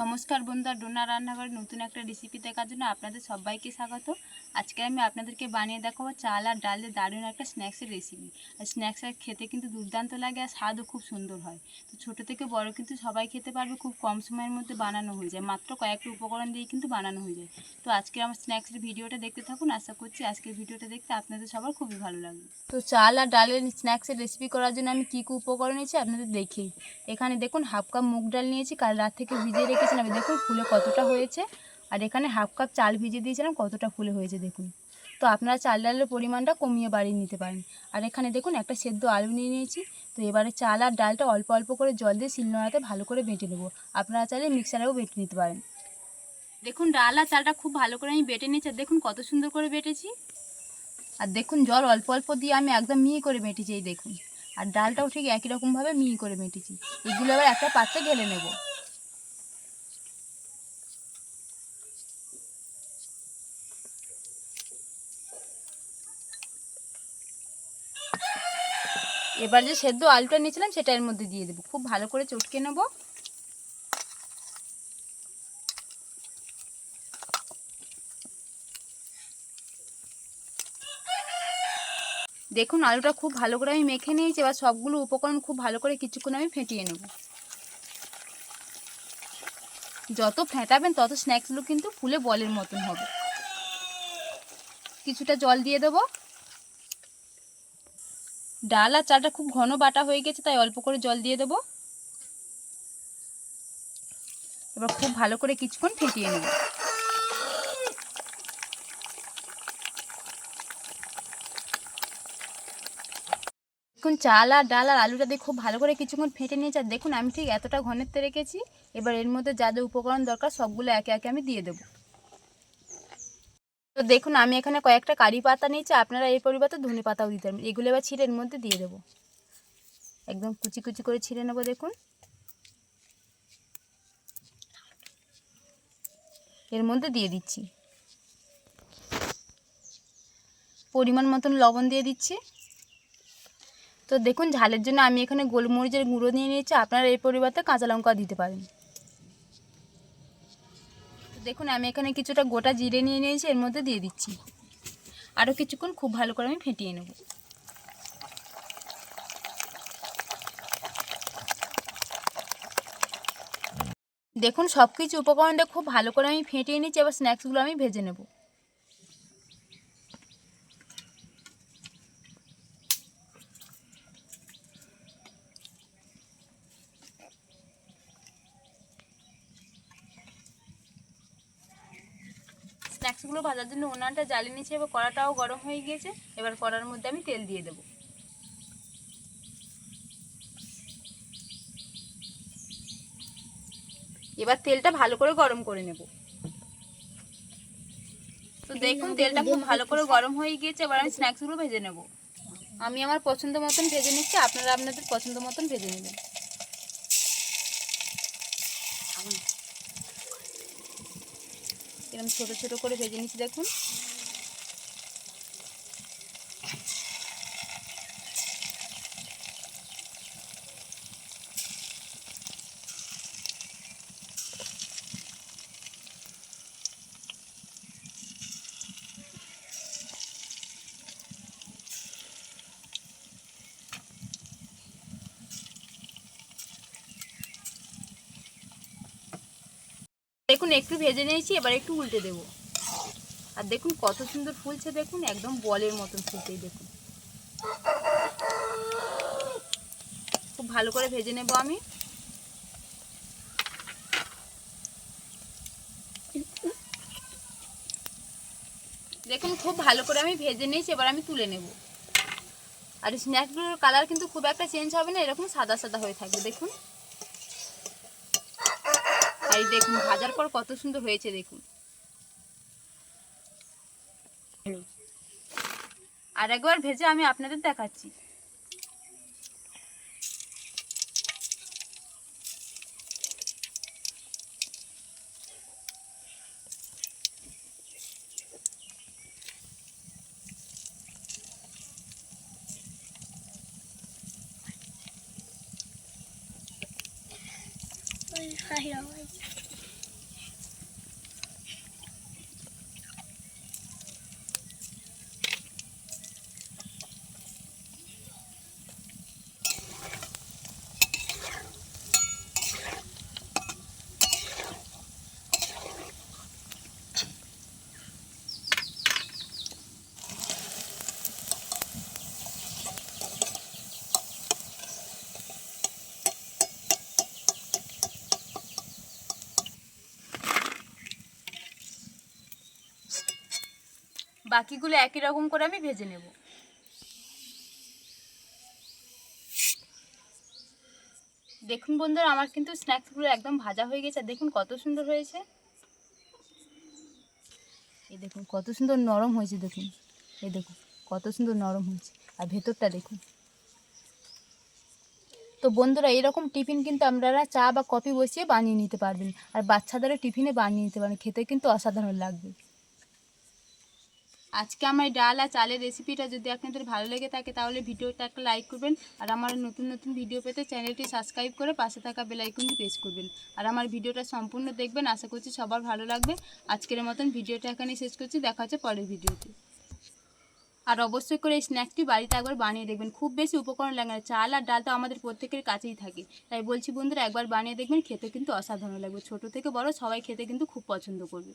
নমস্কার বন্ধুরা, ডোনার রান্নাঘরে নতুন একটা রেসিপি দেখার জন্য আপনাদের সবাইকে স্বাগত। আজকে আমি আপনাদেরকে বানিয়ে দেখাবো চাল আর ডাল দিয়ে দারুণ একটা স্ন্যাক্সের রেসিপি। আর স্ন্যাক্সটা খেতে কিন্তু দুর্দান্ত লাগে আর স্বাদও খুব সুন্দর হয়। তো ছোটো থেকে বড় কিন্তু সবাই খেতে পারবে, খুব কম সময়ের মধ্যে বানানো হয়ে যায়, মাত্র কয়েকটা উপকরণ দিয়ে কিন্তু বানানো হয়ে যায়। তো আজকে আমার স্ন্যাক্সের ভিডিওটা দেখতে থাকুন, আশা করছি আজকের ভিডিওটা দেখতে আপনাদের সবার খুবই ভালো লাগবে। তো চাল আর ডালের স্ন্যাক্সের রেসিপি করার জন্য আমি কী কী উপকরণ নিয়েছি আপনাদের দেখি। এখানে দেখুন হাফ কাপ মুগ ডাল নিয়েছি, কাল রাত থেকে ভিজিয়ে রেখেছিলাম, দেখুন ফুলে কতটা হয়েছে। আর এখানে হাফ কাপ চাল ভিজিয়ে দিয়েছিলাম, কতটা ফুলে হয়েছে দেখুন। তো আপনারা চাল ডালের পরিমাণটা কমিয়ে বাড়িয়ে নিতে পারেন। আর এখানে দেখুন একটা সেদ্ধ আলু নিয়ে নিয়েছি। তো এবারে চাল আর ডালটা অল্প অল্প করে জল দিয়ে শিলনোড়াতে ভালো করে বেটে নেবো। আপনারা চাইলে মিক্সারেও বেটে নিতে পারেন। দেখুন ডাল আর চালটা খুব ভালো করে আমি বেটে নিয়েছি, দেখুন কত সুন্দর করে বেটেছি। আর দেখুন জল অল্প অল্প দিয়ে আমি একদম মিহি করে বেটেছি, এই দেখুন। আর ডালটাও ঠিক একই রকমভাবে মিহি করে বেটেছি। এগুলো আবার একটা পাত্রে ঢেলে নেব। এবার যে সেদ্ধ আলুটা নিয়েছিলাম সেটা এর মধ্যে দিয়ে দেবো, খুব ভালো করে চটকে নেব। দেখুন আলুটা খুব ভালো করে আমি মেখে নিয়েছি। এবার সবগুলো উপকরণ খুব ভালো করে কিছুক্ষণ আমি ফেটিয়ে নেব। যত ফেটাবেন তত স্ন্যাক্সগুলো কিন্তু ফুলে বলের মতন হবে। কিছুটা জল দিয়ে দেবো। ডাল আর চালটা খুব ঘন বাটা হয়ে গেছে, তাই অল্প করে জল দিয়ে দেবো। এবার খুব ভালো করে কিছুক্ষণ ফেটিয়ে নেব। দেখুন চাল আর ডাল আর আলুটা দিয়ে খুব ভালো করে কিছুক্ষণ ফেটে নিয়েছি। আর দেখুন আমি ঠিক এতটা ঘনত্বে রেখেছি। এবার এর মধ্যে যা যা উপকরণ দরকার সবগুলো একে একে আমি দিয়ে দেবো। তো দেখুন আমি এখানে কয়েকটা কারি পাতা নিয়েছি, আপনারা এই পরিবর্তে ধনে পাতাও দিতে পারবেন। এগুলো এবার ছিঁড়ে এর মধ্যে দিয়ে দেবো, একদম কুচি কুচি করে ছিঁড়ে নেবো। দেখুন এর মধ্যে দিয়ে দিচ্ছি, পরিমাণ মতন লবণ দিয়ে দিচ্ছি। তো দেখুন ঝালের জন্য আমি এখানে গোলমরিচের গুঁড়ো নিয়ে নিয়েছি, আপনারা এই পরিবর্তে কাঁচা লঙ্কা দিতে পারেন। তো দেখুন আমি এখানে কিছুটা গোটা জিরে নিয়ে নিয়েছি, এর মধ্যে দিয়ে দিচ্ছি। আরও কিছুক্ষণ খুব ভালো করে আমি ফেটিয়ে নেব। দেখুন সব কিছু উপকরণটা খুব ভালো করে আমি ফেটিয়ে নিচ্ছি। এবার স্ন্যাক্সগুলো আমি ভেজে নেব। স্ন্যাক্সগুলো ভাজার জন্য উনানটা জ্বালিয়ে নিয়েছি, এবার কড়াটাও গরম হয়ে গিয়েছে। এবার কড়ার মধ্যে আমি তেল দিয়ে দেবো। এবার তেলটা ভালো করে গরম করে নেব। তো দেখুন তেলটা খুব ভালো করে গরম হয়ে গিয়েছে। এবার আমি স্ন্যাক্সগুলো ভেজে নেব। আমি আমার পছন্দ মতন ভেজে নিচ্ছি, আপনারা আপনাদের পছন্দ মতন ভেজে নেবেন। এরকম ছোটো ছোটো করে ভেজে নিচ্ছি দেখুন। দেখুন একটু ভেজে নিয়েছি, এবার একটু উল্টে দেব। আর দেখুন কত সুন্দর ফুলছে, দেখুন একদম বলের মতন ফুলছে। দেখুন খুব ভালো করে ভেজে নেব আমি। দেখুন খুব ভালো করে আমি ভেজে নিয়েছি, এবার আমি তুলে নেব। আর স্ন্যাক্সগুলোর কালার কিন্তু খুব একটা চেঞ্জ হবে না, এরকম সাদা সাদা হয়ে থাকবে দেখুন। আর দেখুন ভাজার পর কত সুন্দর হয়েছে দেখুন। আর একবার ভেজে আমি আপনাদের দেখাচ্ছি। বাকিগুলো একই রকম করে আমি ভেজে নেব। দেখুন বন্ধুরা, আমার কিন্তু স্ন্যাক্সগুলো একদম ভাজা হয়ে গেছে। দেখুন কত সুন্দর হয়েছে, এই দেখুন কত সুন্দর নরম হয়েছে। দেখুন এই দেখুন কত সুন্দর নরম হয়েছে, আর ভেতরটা দেখুন। তো বন্ধুরা, এরকম টিফিন কিন্তু আপনারা চা বা কফি বসিয়ে বানিয়ে নিতে পারবেন, আর বাচ্চাদেরও টিফিনে বানিয়ে নিতে পারেন, খেতে কিন্তু অসাধারণ লাগবে। আজকে আমার এই ডাল আর চালের রেসিপিটা যদি আপনাদের ভালো লেগে থাকে তাহলে ভিডিওটা একটা লাইক করবেন, আর আমার নতুন নতুন ভিডিও পেতে চ্যানেলটি সাবস্ক্রাইব করে পাশে থাকা বেল আইকনটি প্রেস করবেন, আর আমার ভিডিওটা সম্পূর্ণ দেখবেন। আশা করছি সবার ভালো লাগবে। আজকের মতন ভিডিওটা এখানেই শেষ করছি, দেখা হচ্ছে পরের ভিডিওতে। আর অবশ্যই করে এই স্ন্যাক্সটি বাড়িতে একবার বানিয়ে দেখবেন, খুব বেশি উপকরণ লাগে না, চাল আর ডাল তো আমাদের প্রত্যেকের কাছেই থাকে। তাই বলছি বন্ধুরা, একবার বানিয়ে দেখবেন, খেতে কিন্তু অসাধারণ লাগবে। ছোট থেকে বড় সবাই খেতে কিন্তু খুব পছন্দ করবে।